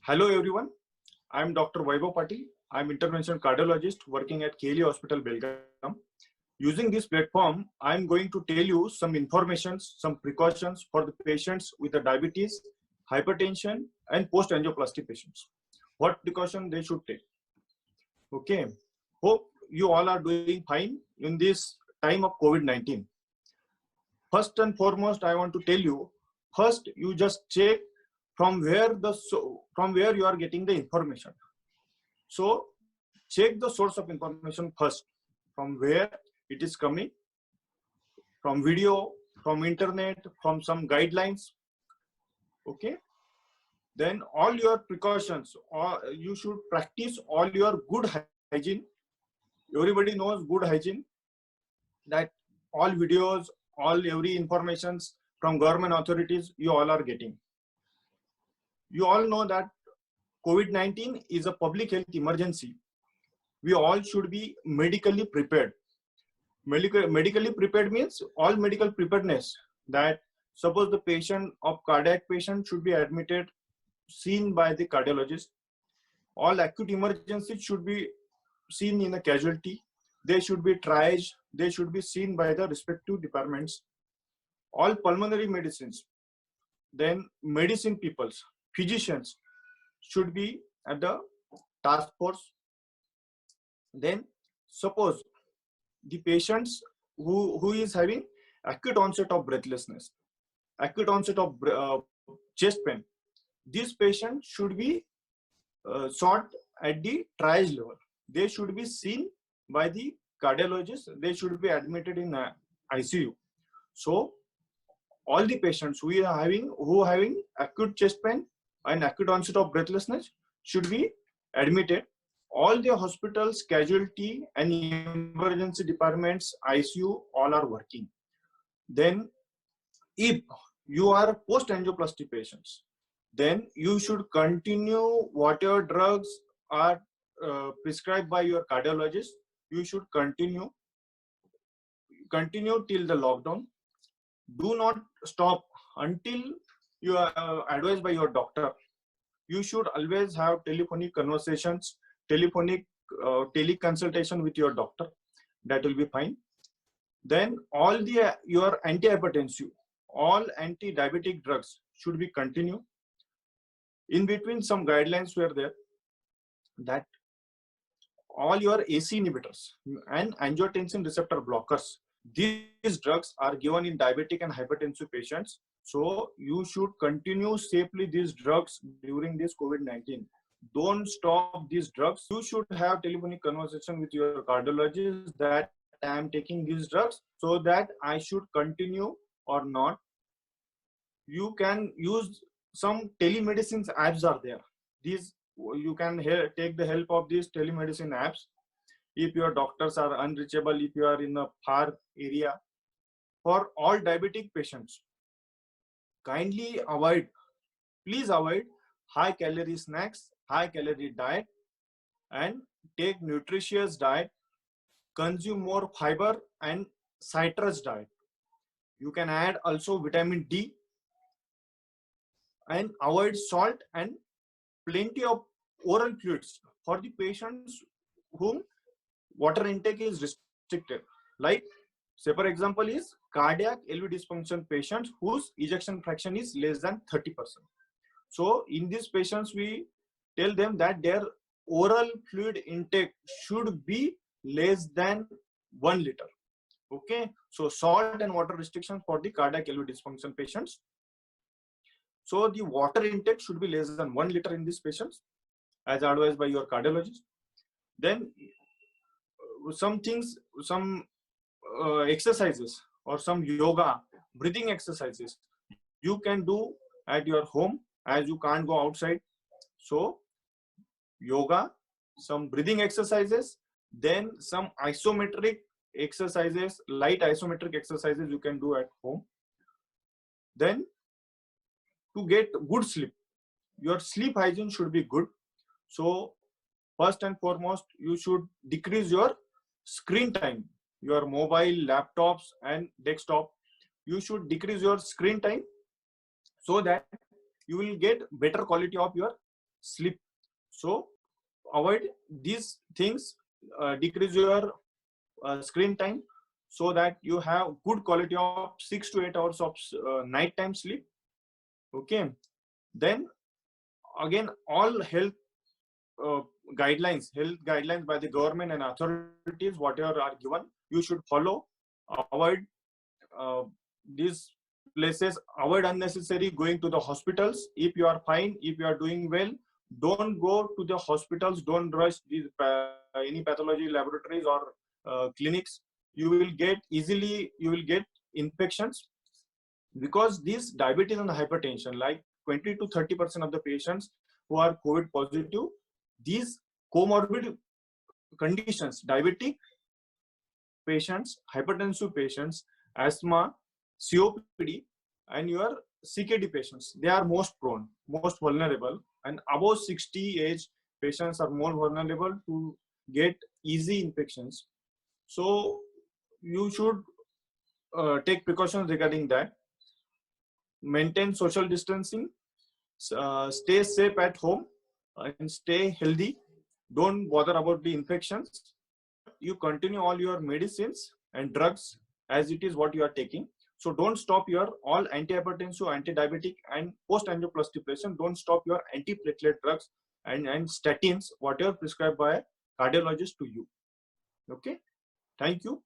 Hello everyone, I am Dr. Vaibhav Patil. I am interventional cardiologist working at KLE Hospital, Belgaum. Using this platform, I am going to tell you some information, some precautions for the patients with the diabetes, hypertension and post-angioplasty patients. What precaution they should take. Okay, hope you all are doing fine in this time of COVID-19. First and foremost, I want to tell you, first you just check from where you are getting the information. So check the source of information first, from where it is coming, from video, from internet, from some guidelines. Okay, then all your precautions, or you should practice all your good hygiene. Everybody knows good hygiene, that all videos, every informations from government authorities you all are getting. You all know that COVID-19 is a public health emergency. We all should be medically prepared. Medically prepared means all medical preparedness, that suppose the patient of cardiac patient should be admitted, seen by the cardiologist. All acute emergencies should be seen in a casualty. They should be triaged. They should be seen by the respective departments. All pulmonary medicines, then medicine peoples, physicians should be at the task force. Then suppose the patients who is having acute onset of breathlessness, acute onset of chest pain, this patient should be sought at the triage level. They should be seen by the cardiologist. They should be admitted in ICU. So all the patients who are having acute chest pain and acute onset of breathlessness should be admitted. All the hospitals, casualty and emergency departments, ICU, all are working. Then if you are post-angioplasty patients, then you should continue whatever drugs are prescribed by your cardiologist. You should continue till the lockdown. Do not stop until you are advised by your doctor. You should always have telephonic conversations, teleconsultation with your doctor. That will be fine. Then all your antihypertensive, all anti-diabetic drugs should be continued. In between, some guidelines were there that all your AC inhibitors and angiotensin receptor blockers, these drugs are given in diabetic and hypertensive patients. So you should continue safely these drugs during this COVID-19. Don't stop these drugs. You should have telephonic conversation with your cardiologist that I am taking these drugs, so that I should continue or not. You can use some telemedicine apps are there. These you can take the help of these telemedicine apps. If your doctors are unreachable, if you are in a far area. For all diabetic patients, kindly avoid, please avoid high calorie snacks, high calorie diet, and take nutritious diet. Consume more fiber and citrus diet. You can add also vitamin D, and avoid salt and plenty of oral fluids for the patients whom water intake is restricted. Like, say for example, is cardiac LV dysfunction patients whose ejection fraction is less than 30%. So in these patients, we tell them that their oral fluid intake should be less than 1 liter. Okay, so salt and water restriction for the cardiac LV dysfunction patients. So the water intake should be less than 1 liter in these patients, as advised by your cardiologist. Then some things, some exercises or some yoga, breathing exercises you can do at your home, as you can't go outside. So yoga, some breathing exercises, then some isometric exercises, light isometric exercises you can do at home. Then to get good sleep, your sleep hygiene should be good. So first and foremost, you should decrease your screen time, your mobile, laptops and desktop. You should decrease your screen time so that you will get better quality of your sleep. So avoid these things, decrease your screen time, so that you have good quality of 6 to 8 hours of nighttime sleep. Okay. Then again, all uh, health guidelines by the government and authorities, whatever are given, you should follow. Avoid uh, these places. Avoid unnecessary going to the hospitals. If you are fine, if you are doing well, don't go to the hospitals. Don't rush these any pathology laboratories or clinics. You will get infections, because these diabetes and hypertension, like 20 to 30% of the patients who are COVID positive, these comorbid conditions, diabetic patients, hypertensive patients, asthma, COPD, and your CKD patients, they are most prone, most vulnerable, and above 60 age patients are more vulnerable to get easy infections. So you should take precautions regarding that. Maintain social distancing, stay safe at home, and stay healthy. Don't bother about the infections, but you continue all your medicines and drugs as it is what you are taking. So don't stop your all antihypertensive, anti-diabetic, and post-angioplasty patient. Don't stop your antiplatelet drugs and statins, whatever prescribed by a cardiologist to you. Okay. Thank you.